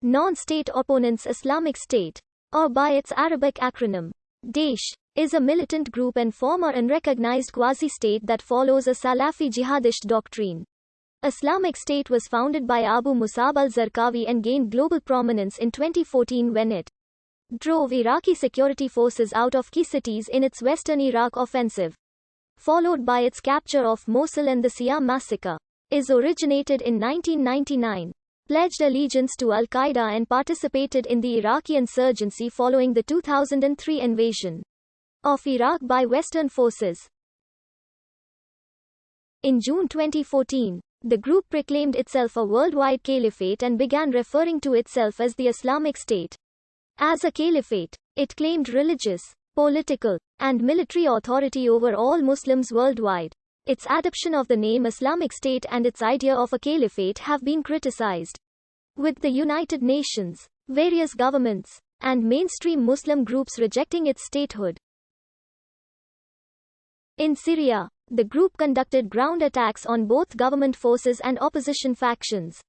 Non-state opponents Islamic State, or by its Arabic acronym, Daesh, is a militant group and former unrecognized quasi-state that follows a Salafi jihadist doctrine. Islamic State was founded by Abu Musab al-Zarqawi and gained global prominence in 2014 when it drove Iraqi security forces out of key cities in its western Iraq offensive, followed by its capture of Mosul and the Sia massacre. Is originated in 1999, pledged allegiance to al-Qaeda and participated in the Iraqi insurgency following the 2003 invasion of Iraq by Western forces. In June 2014, the group proclaimed itself a worldwide caliphate and began referring to itself as the Islamic State. As a caliphate, it claimed religious, political, and military authority over all Muslims worldwide. Its adoption of the name Islamic State and its idea of a caliphate have been criticized, with the United Nations, various governments, and mainstream Muslim groups rejecting its statehood. In Syria, the group conducted ground attacks on both government forces and opposition factions.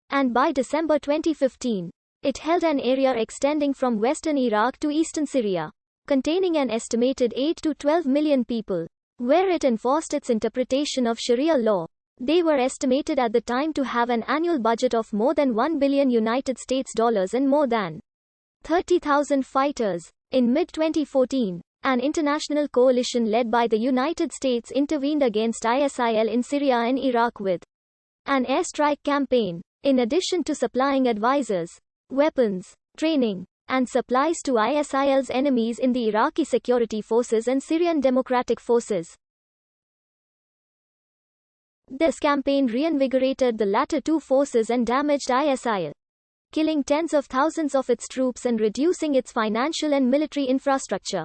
And by December 2015, it held an area extending from western Iraq to eastern Syria, containing an estimated 8 to 12 million people, where it enforced its interpretation of Sharia law. They were estimated at the time to have an annual budget of more than $1 billion and more than 30,000 fighters. In mid-2014, an international coalition led by the United States intervened against ISIL in Syria and Iraq with an airstrike campaign. In addition to supplying advisors, weapons, training, and supplies to ISIL's enemies in the Iraqi security forces and Syrian Democratic Forces. This campaign reinvigorated the latter two forces and damaged ISIL, killing tens of thousands of its troops and reducing its financial and military infrastructure.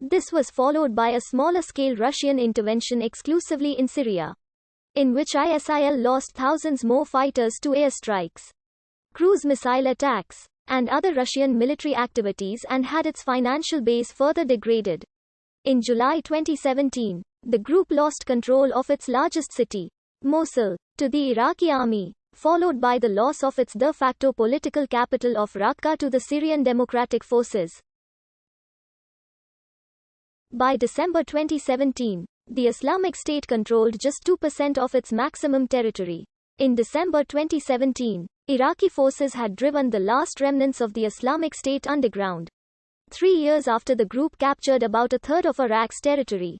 This was followed by a smaller-scale Russian intervention exclusively in Syria, in which ISIL lost thousands more fighters to airstrikes, cruise missile attacks, and other Russian military activities and had its financial base further degraded. In July 2017, the group lost control of its largest city, Mosul, to the Iraqi army, followed by the loss of its de facto political capital of Raqqa to the Syrian Democratic Forces. By December 2017, the Islamic State controlled just 2% of its maximum territory. In December 2017, Iraqi forces had driven the last remnants of the Islamic State underground, 3 years after the group captured about a third of Iraq's territory.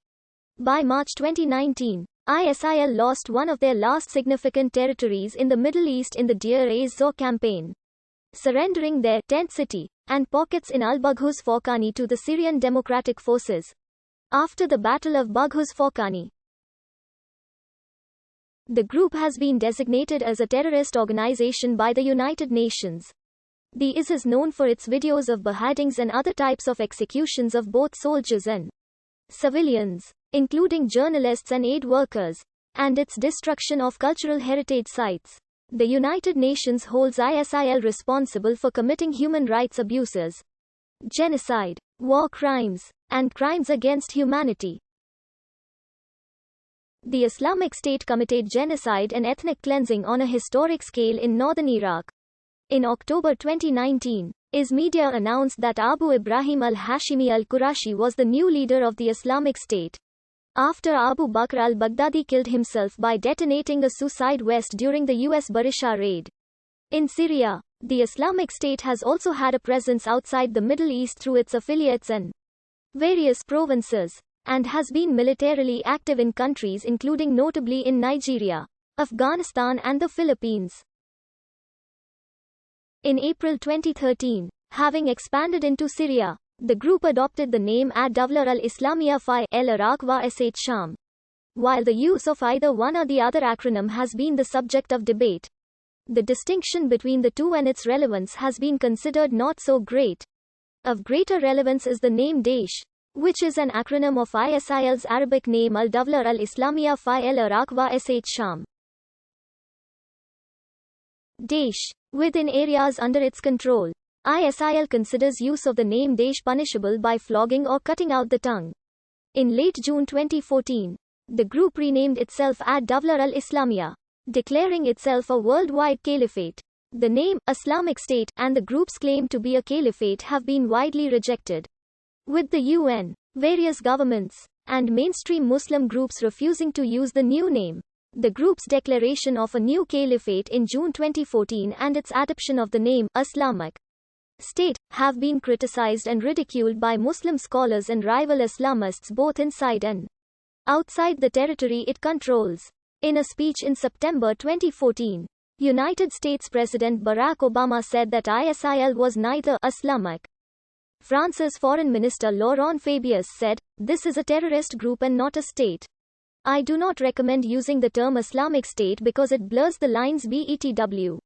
By March 2019, ISIL lost one of their last significant territories in the Middle East in the Deir ez-Zor campaign, surrendering their tent city and pockets in al-Baghuz Fawqani to the Syrian Democratic Forces. After the Battle of Baghuz Fawqani, the group has been designated as a terrorist organization by the United Nations. The IS is known for its videos of beheadings and other types of executions of both soldiers and civilians, including journalists and aid workers, and its destruction of cultural heritage sites. The United Nations holds ISIL responsible for committing human rights abuses, genocide, war crimes, and crimes against humanity. The Islamic State committed genocide and ethnic cleansing on a historic scale in northern Iraq. In October 2019, IS Media announced that Abu Ibrahim al-Hashimi al-Qurashi was the new leader of the Islamic State, after Abu Bakr al-Baghdadi killed himself by detonating a suicide vest during the US Barisha raid. In Syria, the Islamic State has also had a presence outside the Middle East through its affiliates in various provinces, and has been militarily active in countries including notably in Nigeria, Afghanistan and the Philippines. In April 2013, having expanded into Syria, the group adopted the name ad-Dawla al-Islamiyya fi al-Iraq wa Sham. While the use of either one or the other acronym has been the subject of debate, the distinction between the two and its relevance has been considered not so great. Of greater relevance is the name Daesh, which is an acronym of ISIL's Arabic name al-Dawla al-Islamiyya fi al-Iraq wa Sham. Daesh, within areas under its control, ISIL considers use of the name Daesh punishable by flogging or cutting out the tongue. In late June 2014, the group renamed itself ad-Dawla al-Islamiyya, declaring itself a worldwide caliphate. The name, Islamic State, and the group's claim to be a caliphate have been widely rejected, with the UN, various governments, and mainstream Muslim groups refusing to use the new name. The group's declaration of a new caliphate in June 2014 and its adoption of the name, Islamic State, have been criticized and ridiculed by Muslim scholars and rival Islamists both inside and outside the territory it controls. In a speech in September 2014, United States President Barack Obama said that ISIL was neither Islamic. France's Foreign Minister Laurent Fabius said, "This is a terrorist group and not a state. I do not recommend using the term Islamic State because it blurs the lines BETW.